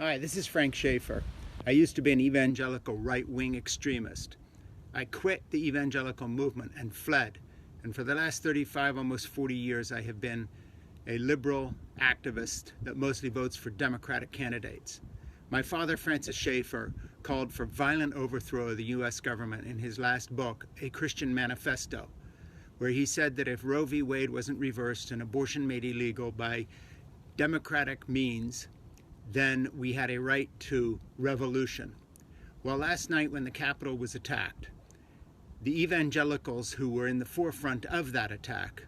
Hi, this is Frank Schaeffer. I used to be an evangelical right-wing extremist. I quit the evangelical movement and fled. And for the last 35, almost 40 years, I have been a liberal activist that mostly votes for Democratic candidates. My father, Francis Schaeffer, called for violent overthrow of the U.S. government in his last book, A Christian Manifesto, where he said that if Roe v. Wade wasn't reversed and abortion made illegal by democratic means, then we had a right to revolution. Well, last night when the Capitol was attacked, the evangelicals who were in the forefront of that attack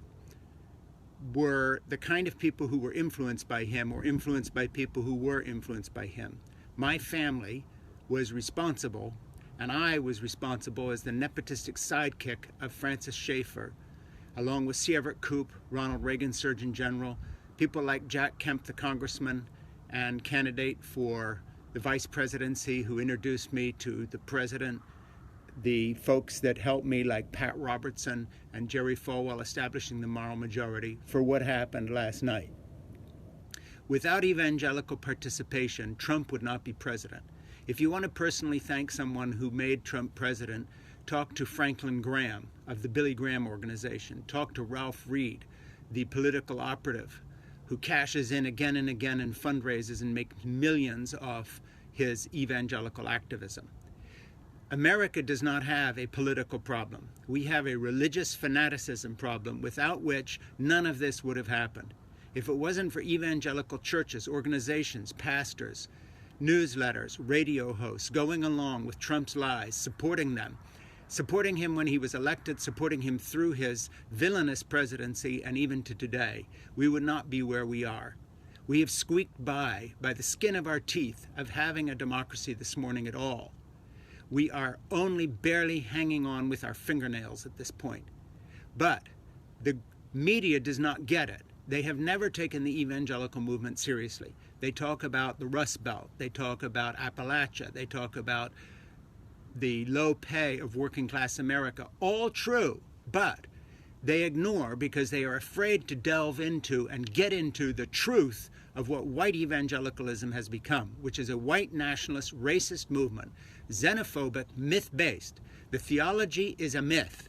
were the kind of people who were influenced by him or influenced by people who were influenced by him. My family was responsible, and I was responsible as the nepotistic sidekick of Francis Schaeffer, along with C. Everett Koop, Ronald Reagan Surgeon General, people like Jack Kemp, the congressman and candidate for the vice presidency, who introduced me to the president, the folks that helped me like Pat Robertson and Jerry Falwell establishing the moral majority for what happened last night. Without evangelical participation, Trump would not be president. If you want to personally thank someone who made Trump president, talk to Franklin Graham of the Billy Graham Organization. Talk to Ralph Reed, the political operative who cashes in again and again in fundraisers and makes millions off his evangelical activism. America does not have a political problem. We have a religious fanaticism problem without which none of this would have happened. If it wasn't for evangelical churches, organizations, pastors, newsletters, radio hosts going along with Trump's lies, supporting them, supporting him when he was elected, supporting him through his villainous presidency, and even to today, we would not be where we are. We have squeaked by the skin of our teeth of having a democracy this morning at all. We are only barely hanging on with our fingernails at this point. But the media does not get it. They have never taken the evangelical movement seriously. They talk about the Rust Belt. They talk about Appalachia. They talk about the low pay of working class America. All true, but they ignore because they are afraid to delve into and get into the truth of what white evangelicalism has become, which is a white nationalist, racist movement, xenophobic, myth-based. The theology is a myth.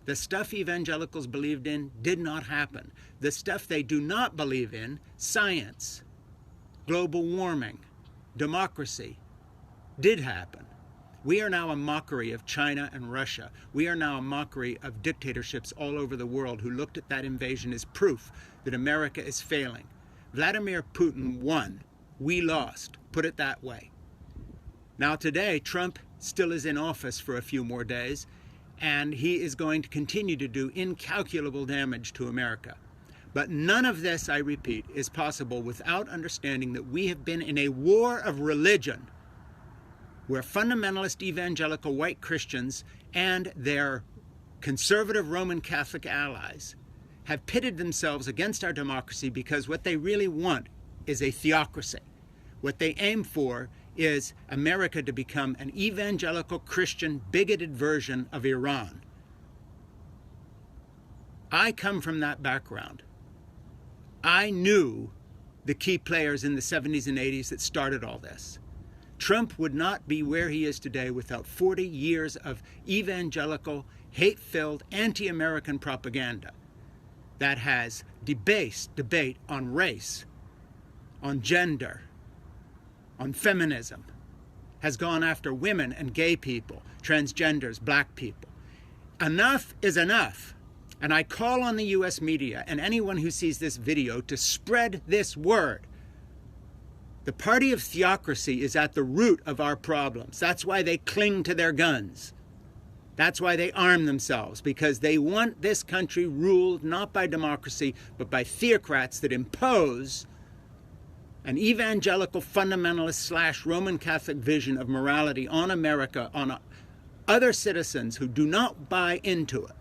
The stuff evangelicals believed in did not happen. The stuff they do not believe in, science, global warming, democracy, did happen. We are now a mockery of China and Russia. We are now a mockery of dictatorships all over the world who looked at that invasion as proof that America is failing. Vladimir Putin won. We lost. Put it that way. Now today, Trump still is in office for a few more days, and he is going to continue to do incalculable damage to America. But none of this, I repeat, is possible without understanding that we have been in a war of religion where fundamentalist evangelical white Christians and their conservative Roman Catholic allies have pitted themselves against our democracy because what they really want is a theocracy. What they aim for is America to become an evangelical Christian bigoted version of Iran. I come from that background. I knew the key players in the 70s and 80s that started all this. Trump would not be where he is today without 40 years of evangelical, hate-filled, anti-American propaganda that has debased debate on race, on gender, on feminism, has gone after women and gay people, transgenders, black people. Enough is enough. And I call on the U.S. media and anyone who sees this video to spread this word. The party of theocracy is at the root of our problems. That's why they cling to their guns. That's why they arm themselves, because they want this country ruled not by democracy, but by theocrats that impose an evangelical fundamentalist / Roman Catholic vision of morality on America, on other citizens who do not buy into it.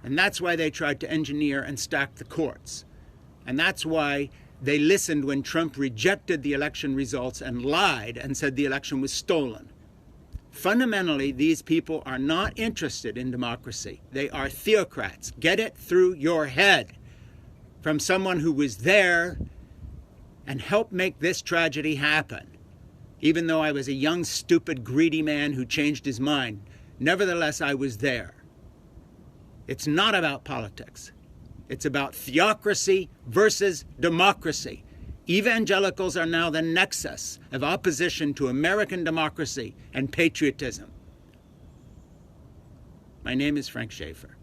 And that's why they tried to engineer and stack the courts. And that's why they listened when Trump rejected the election results and lied and said the election was stolen. Fundamentally, these people are not interested in democracy. They are theocrats. Get it through your head from someone who was there and helped make this tragedy happen. Even though I was a young, stupid, greedy man who changed his mind, nevertheless I was there. It's not about politics. It's about theocracy versus democracy. Evangelicals are now the nexus of opposition to American democracy and patriotism. My name is Frank Schaeffer.